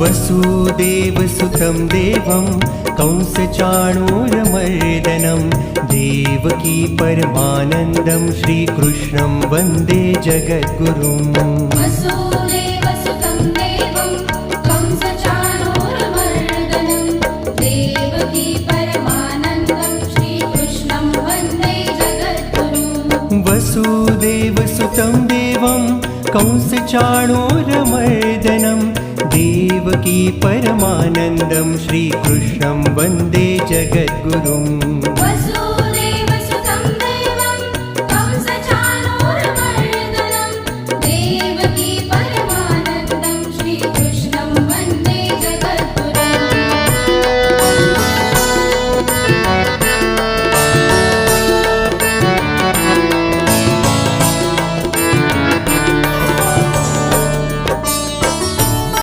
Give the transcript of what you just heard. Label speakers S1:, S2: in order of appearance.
S1: वसुदेवसुतं देवं कंसचाणूरमर्दनं देवकी परमानन्दं श्रीकृष्णं वन्दे जगद्गुरुम्।
S2: वसुदेवसुतं देवं कंसचाणूरमर्दनं देवकी परमानन्दं श्रीकृष्णं वन्दे जगद्गुरुम्।
S1: वसुदेवसुतं देवं कंसचाणूरमर्दनं देवकी परमानन्दं श्रीकृष्णं वन्दे जगद्गुरुम्।